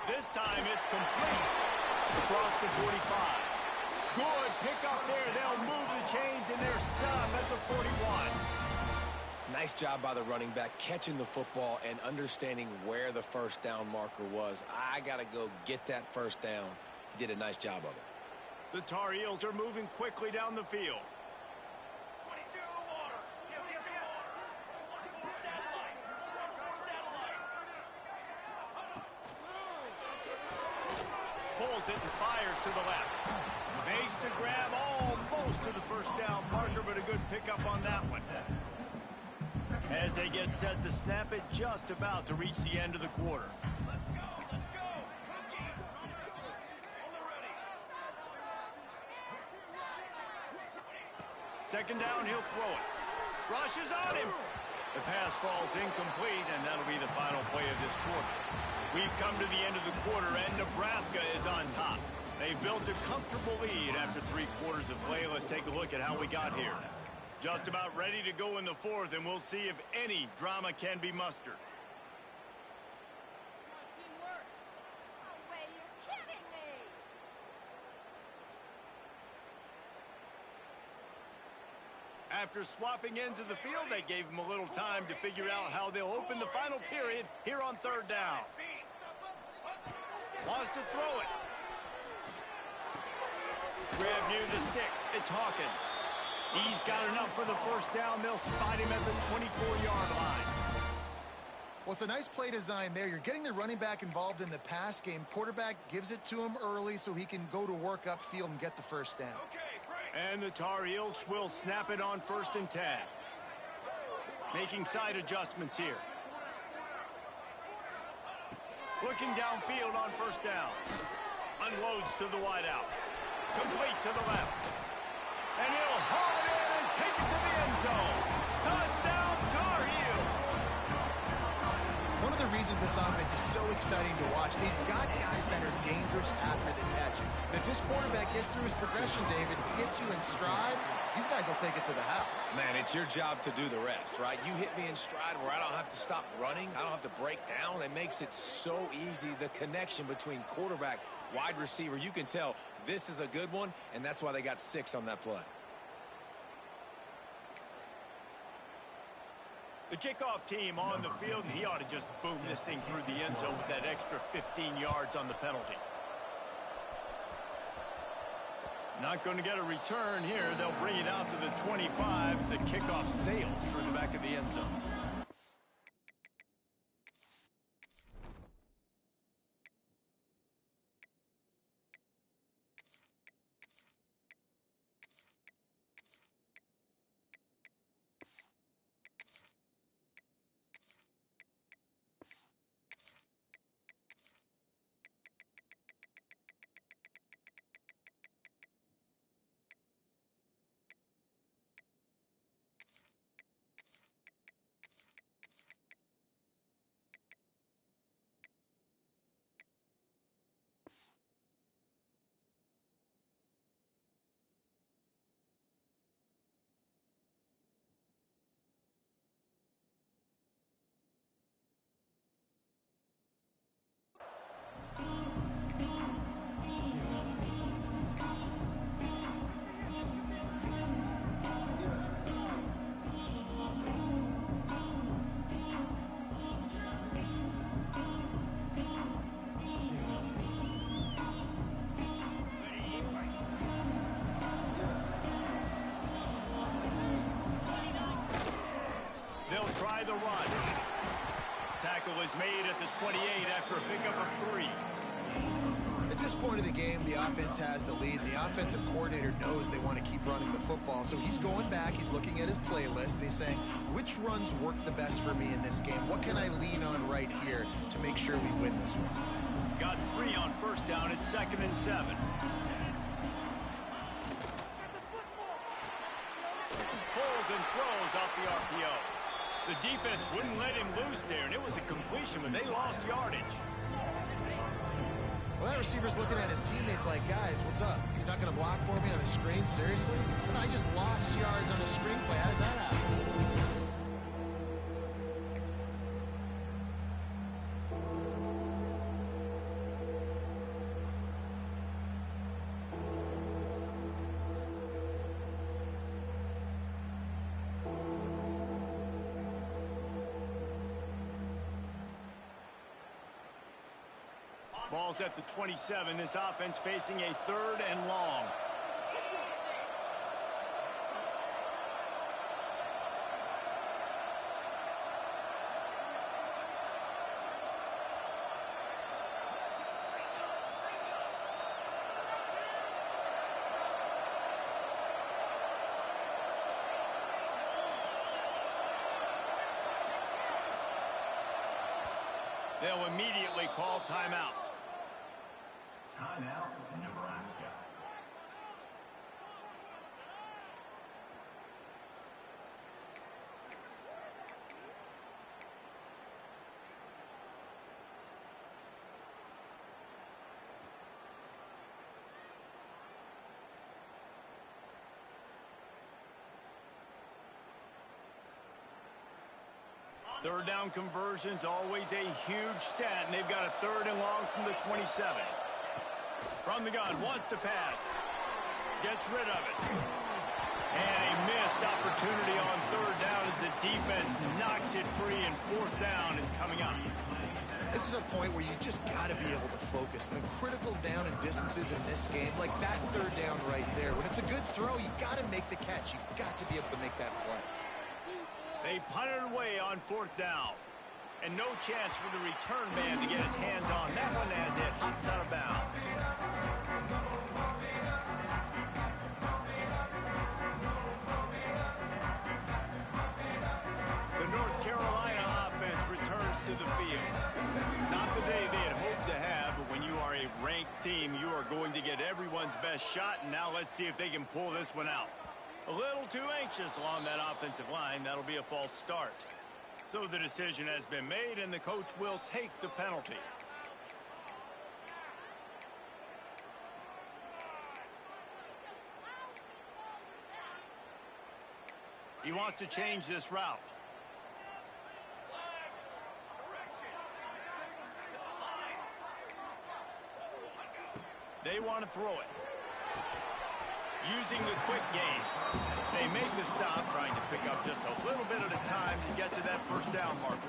This time it's complete across the 45. Good pickup there. They'll move the chains, and they're set up at the 41. Nice job by the running back, catching the football and understanding where the 1st down marker was. I got to go get that 1st down. He did a nice job of it. The Tar Heels are moving quickly down the field. Pulls it and fires to the left. Makes the grab almost to the 1st down marker, but a good pickup on that one. As they get set to snap it, just about to reach the end of the quarter. Second down, he'll throw it. Rushes on him. The pass falls incomplete, and that'll be the final play of this quarter. We've come to the end of the quarter, and Nebraska is on top. They built a comfortable lead after 3 quarters of play. Let's take a look at how we got here. Just about ready to go in the 4th, and we'll see if any drama can be mustered. After swapping ends of the field, they gave him a little time to figure out how they'll open the final period here on third down. Wants to throw it. Grab near the sticks. It's Hawkins. He's got enough for the first down. They'll spot him at the 24-yard line. Well, it's a nice play design there. You're getting the running back involved in the pass game. Quarterback gives it to him early so he can go to work upfield and get the first down. And the Tar Heels will snap it on 1st and 10. Making side adjustments here. Looking downfield on 1st down. Unloads to the wideout. Complete to the left. And he'll haul it in and take it to the end zone. Touchdown, Tar Heels. One of the reasons this offense is so exciting to watch, they've got guys that are dangerous after the catch. And if this quarterback gets through his progression, David, hits you in stride, these guys will take it to the house. Man, it's your job to do the rest, right? You hit me in stride where I don't have to stop running. I don't have to break down. It makes it so easy. The connection between quarterback, wide receiver, you can tell this is a good one, and that's why they got 6 on that play. The kickoff team on the field, and he ought to just boom this thing through the end zone with that extra 15 yards on the penalty. Not going to get a return here. They'll bring it out to the 25 as the kickoff sails through the back of the end zone. They'll try the run. Tackle is made at the 28 after a pickup of 3. At this point of the game, the offense has the lead. The offensive coordinator knows they want to keep running the football. So he's going back, he's looking at his playlist, and he's saying, which runs work the best for me in this game? What can I lean on right here to make sure we win this one? Got 3 on 1st down. It's 2nd and 7. Pulls and throws off the RPO. The defense wouldn't let him loose there, and it was a completion, but they lost yardage. Well, that receiver's looking at his teammates like, guys, what's up? You're not going to block for me on the screen? Seriously? I just lost yards on a screen play. How does that happen? Ball's at the 27. This offense facing a 3rd and long. They'll immediately call timeout. Timeout, Nebraska. Third down conversions, always a huge stat, and they've got a 3rd and long from the 27. From the gun, wants to pass. Gets rid of it. And a missed opportunity on third down as the defense knocks it free, and fourth down is coming up. This is a point where you just got to be able to focus. The critical down and distances in this game, like that third down right there. When it's a good throw, you got to make the catch. You've got to be able to make that play. They punted away on fourth down. And no chance for the return man to get his hands on that one as it hops out of bounds. The North Carolina offense returns to the field. Not the day they had hoped to have, but when you are a ranked team, you are going to get everyone's best shot, and now let's see if they can pull this one out. A little too anxious along that offensive line. That'll be a false start. So the decision has been made, and the coach will take the penalty. He wants to change this route. They want to throw it. Using the quick game. They make the stop, trying to pick up just a little bit at a time to get to that first down marker.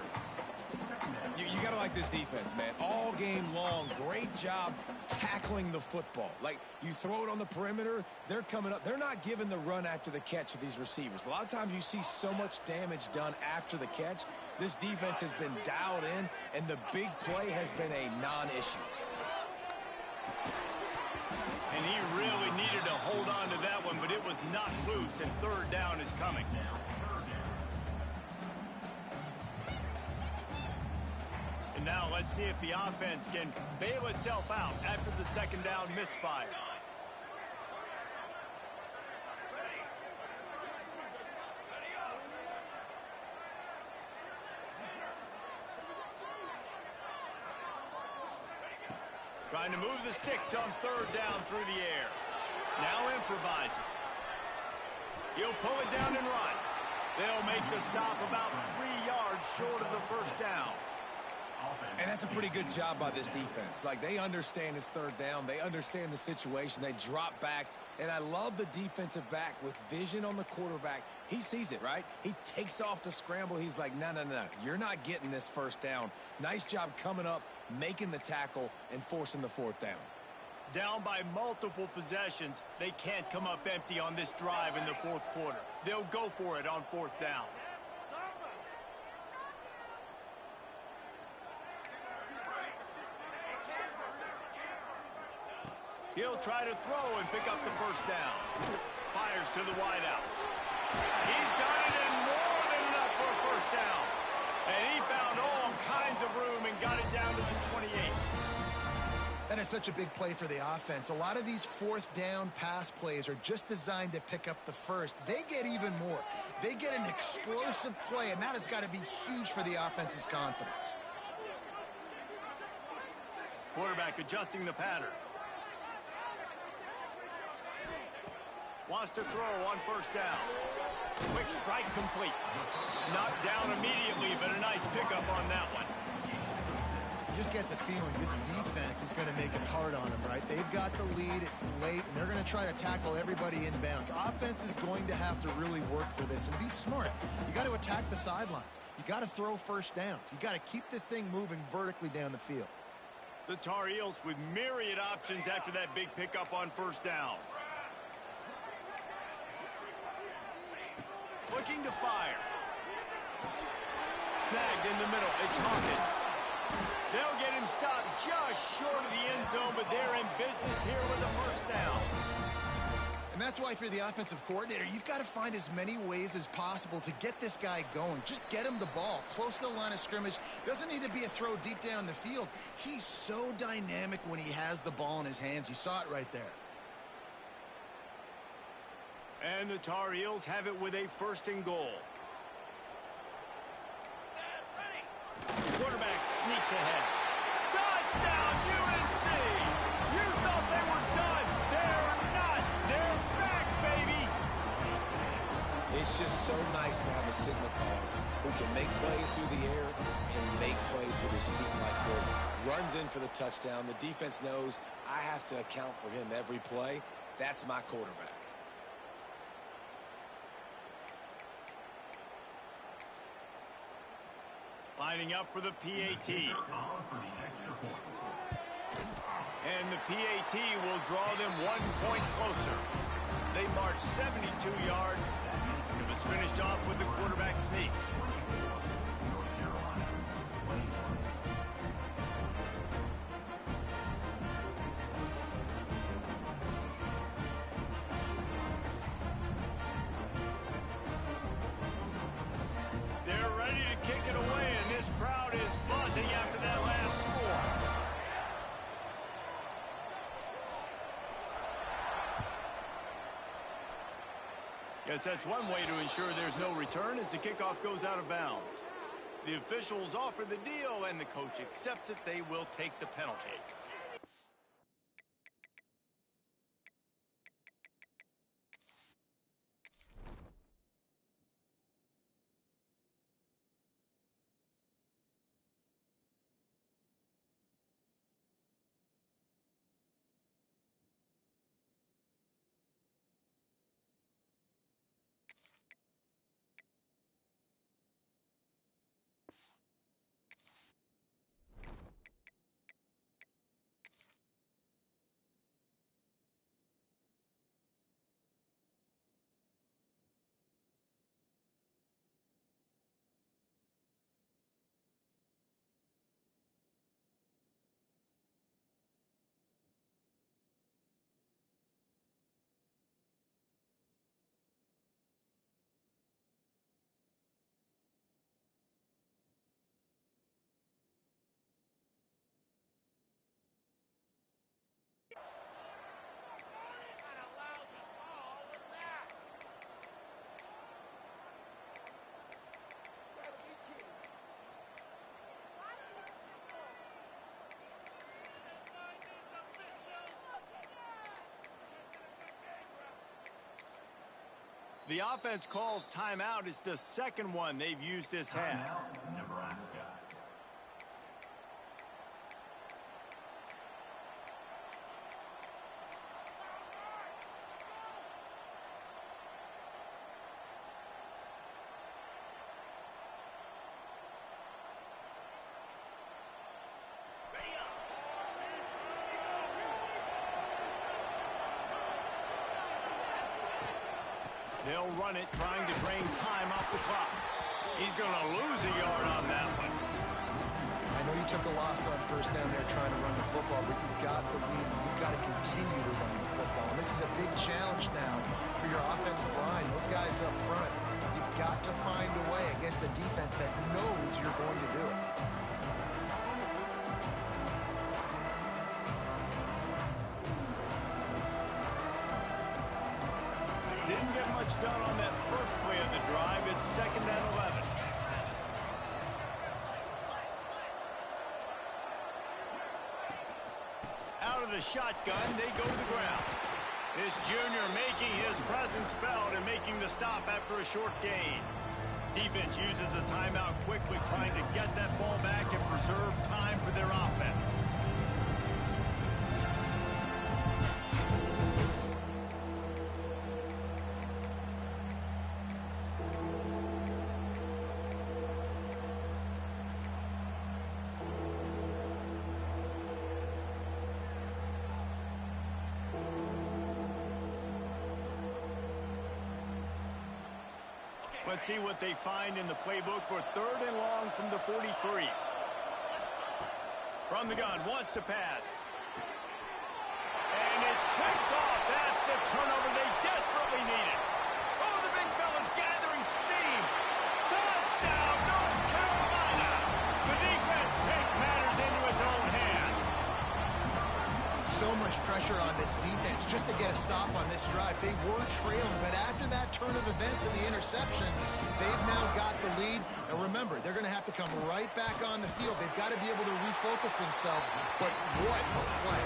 You got to like this defense, man. All game long, great job tackling the football. Like, you throw it on the perimeter, they're coming up. They're not giving the run after the catch to these receivers. A lot of times you see so much damage done after the catch. This defense has been dialed in, and the big play has been a non-issue. And he really needed to hold on to that one, but it was not loose, and third down is coming. And now let's see if the offense can bail itself out after the second down misfire. Trying to move the sticks on third down through the air. Now improvising. He'll pull it down and run. They'll make the stop about 3 yards short of the first down. And that's a pretty good job by this defense. Like, they understand it's third down. They understand the situation. They drop back. And I love the defensive back with vision on the quarterback. He sees it, right? He takes off the scramble. He's like, no, no, no. You're not getting this first down. Nice job coming up, making the tackle, and forcing the fourth down. Down by multiple possessions, they can't come up empty on this drive in the fourth quarter. They'll go for it on fourth down. He'll try to throw and pick up the first down. Fires to the wideout. He's got it in more than enough for a first down. And he found all kinds of room and got it down to the 28. That is such a big play for the offense. A lot of these fourth down pass plays are just designed to pick up the first. They get even more. They get an explosive play, and that has got to be huge for the offense's confidence. Quarterback adjusting the pattern. Wants to throw on first down. Quick strike complete. Knocked down immediately, but a nice pickup on that one. You just get the feeling this defense is going to make it hard on them, right? They've got the lead, it's late, and they're going to try to tackle everybody inbounds. Offense is going to have to really work for this and be smart. You got to attack the sidelines. You got to throw first downs. You got to keep this thing moving vertically down the field. The Tar Heels with myriad options after that big pickup on first down. Looking to fire. Snagged in the middle. It's Hawkins. They'll get him stopped just short of the end zone, but they're in business here with a first down. And that's why, if you're the offensive coordinator, you've got to find as many ways as possible to get this guy going. Just get him the ball close to the line of scrimmage. Doesn't need to be a throw deep down the field. He's so dynamic when he has the ball in his hands. You saw it right there. And the Tar Heels have it with a first and goal. Quarterback sneaks ahead. Touchdown, UNC! You thought they were done. They're not. They're back, baby! It's just so nice to have a signal caller who can make plays through the air and make plays with his feet like this. Runs in for the touchdown. The defense knows I have to account for him every play. That's my quarterback. Lining up for the PAT. Ball for the extra point. And the PAT will draw them 1 point closer. They march 72 yards. It was finished off with the quarterback sneak. North Carolina, 21. They're ready to kick it away, and this crowd is buzzing after that last score. Guess that's one way to ensure there's no return as the kickoff goes out of bounds. The officials offer the deal, and the coach accepts it. They will take the penalty. The offense calls timeout. It's the second one they've used this half. Timeout, Nebraska. They'll run it, trying to drain time off the clock. He's going to lose a yard on that one. I know you took a loss on first down there trying to run the football, but you've got the lead, and you've got to continue to run the football. And this is a big challenge now for your offensive line. Those guys up front, you've got to find a way against the defense that knows you're going to do it. Didn't get much done on that first play of the drive. It's 2nd and 11. Out of the shotgun, they go to the ground. This junior making his presence felt and making the stop after a short gain. Defense uses a timeout quickly, trying to get that ball back and preserve time for their offense. Let's see what they find in the playbook for 3rd and long from the 43. From the gun, wants to pass. And it's picked off. That's the turnover they desperately needed. Oh, the big fella's gathering steam. Touchdown, North Carolina. The defense takes matters into its own hands. So much pressure on this defense just to get a stop on this drive. They were trailing, but after that turn of events and the interception, they've now got the lead. And remember, they're going to have to come right back on the field. They've got to be able to refocus themselves, but what a play.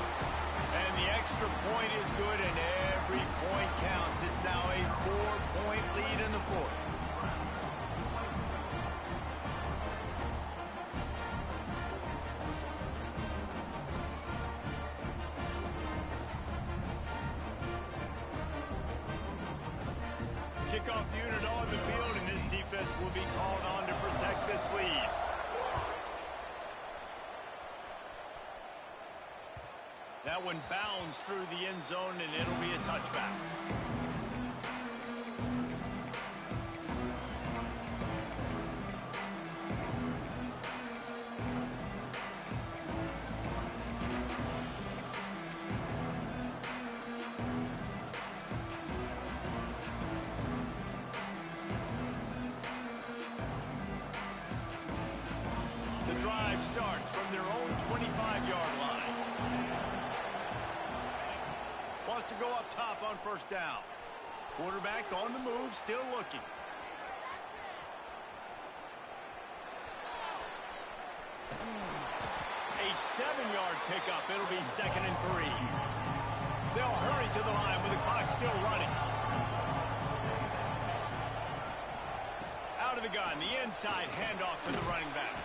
And the extra point is good, and every point counts. It's now a 4-point lead in the 4th. Kickoff unit on the field, and this defense will be called on to protect this lead. That one bounds through the end zone, and it'll be a touchback. The drive starts from their own 25-yard line. Wants to go up top on first down. Quarterback on the move, still looking. A 7-yard pickup. It'll be 2nd and 3. They'll hurry to the line with the clock still running. Out of the gun, the inside handoff to the running back.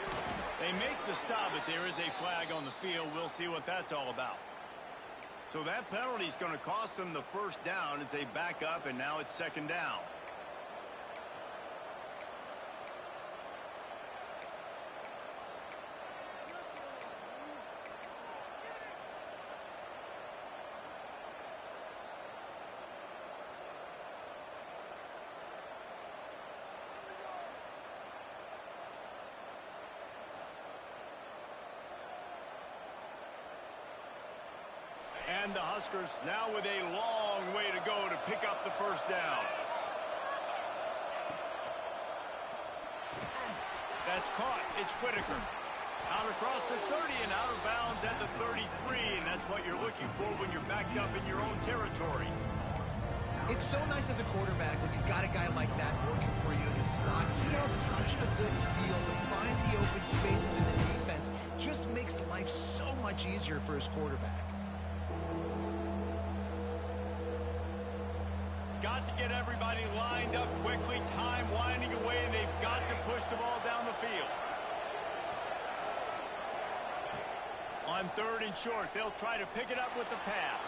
They make the stop, but there is a flag on the field. We'll see what that's all about. So that penalty is going to cost them the first down as they back up, and now it's 2nd down. And the Huskers now with a long way to go to pick up the first down. That's caught. It's Whitaker. Out across the 30 and out of bounds at the 33, and that's what you're looking for when you're backed up in your own territory. It's so nice as a quarterback when you've got a guy like that working for you in the slot. He has such a good feel to find the open spaces in the defense. Just makes life so much easier for his quarterback. Got to get everybody lined up quickly, time winding away, and they've got to push the ball down the field. On 3rd and short, they'll try to pick it up with the pass.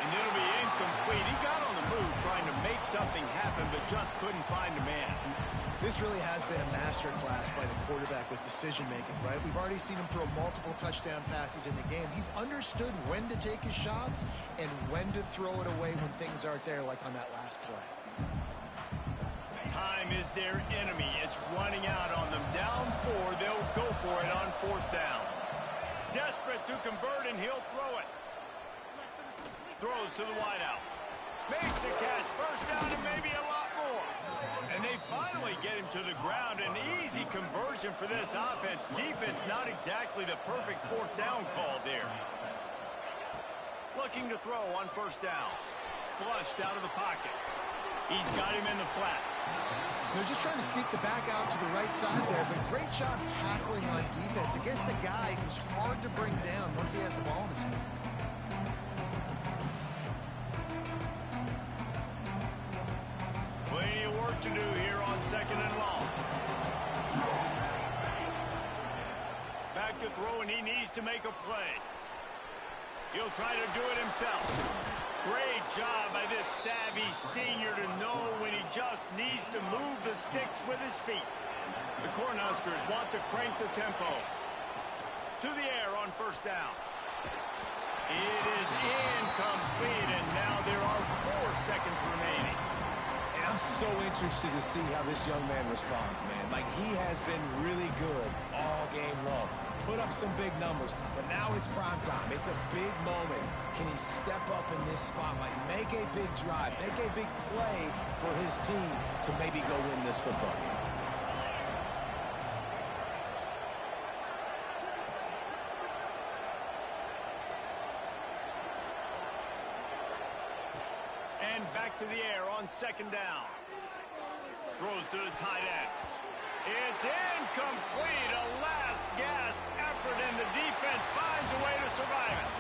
And it'll be incomplete. He got on the move trying to make something happen, but just couldn't find a man. This really has been a masterclass by the quarterback with decision-making, right? We've already seen him throw multiple touchdown passes in the game. He's understood when to take his shots and when to throw it away when things aren't there, like on that last play. Time is their enemy. It's running out on them. Down 4, they'll go for it on 4th down. Desperate to convert, and he'll throw it. Throws to the wideout. Makes a catch. First down and maybe a lot more. And they finally get him to the ground. An easy conversion for this offense. Defense not exactly the perfect 4th down call there. Looking to throw on first down. Flushed out of the pocket. He's got him in the flat. They're just trying to sneak the back out to the right side there, but great job tackling on defense against a guy who's hard to bring down once he has the ball in his hand. Plenty of work to do here on 2nd and long. Back to throw, and he needs to make a play. He'll try to do it himself. Great job by this savvy senior to know when he just needs to move the sticks with his feet. The Cornhuskers want to crank the tempo. To the air on first down. It is incomplete, and now there are 4 seconds remaining. And I'm so interested to see how this young man responds, man. Like, he has been really good all game long. Put up some big numbers, but now it's prime time. It's a big moment. Can he step up in this spotlight, make a big drive, make a big play for his team to maybe go win this football game? And back to the air on 2nd down. Throws to the tight end. It's incomplete. A last gasp effort, and the defense finds a way to survive it.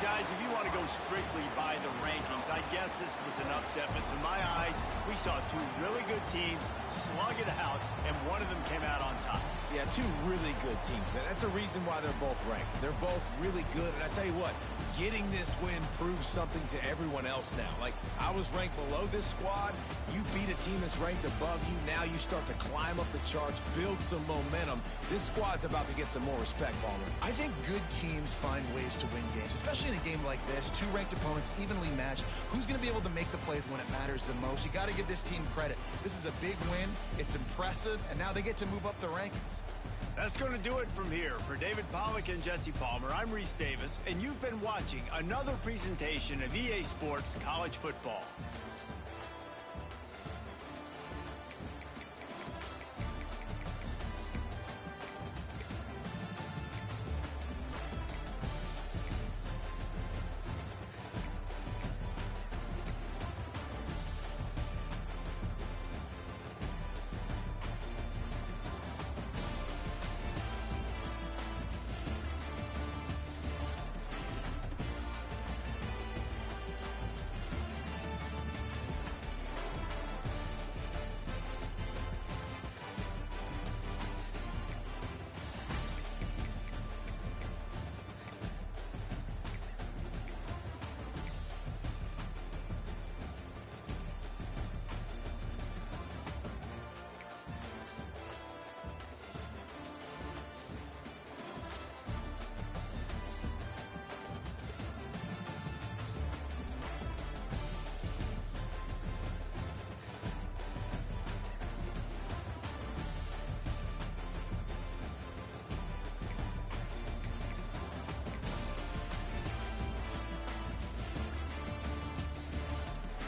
Guys, if you want to go strictly by the rankings, I guess this was an upset, but to my eyes, we saw 2 really good teams slug it out, and one of them came out on top. Yeah, two really good teams. That's a reason why they're both ranked. They're both really good. And I tell you what, getting this win proves something to everyone else now. Like, I was ranked below this squad. You beat a team that's ranked above you. Now you start to climb up the charts, build some momentum. This squad's about to get some more respect, Palmer. I think good teams find ways to win games, especially in a game like this. Two ranked opponents, evenly matched. Who's going to be able to make the plays when it matters the most? You got to give this team credit. This is a big win. It's impressive, and now they get to move up the rankings. That's going to do it from here. For David Pollack and Jesse Palmer, I'm Reese Davis, and you've been watching another presentation of EA Sports College Football.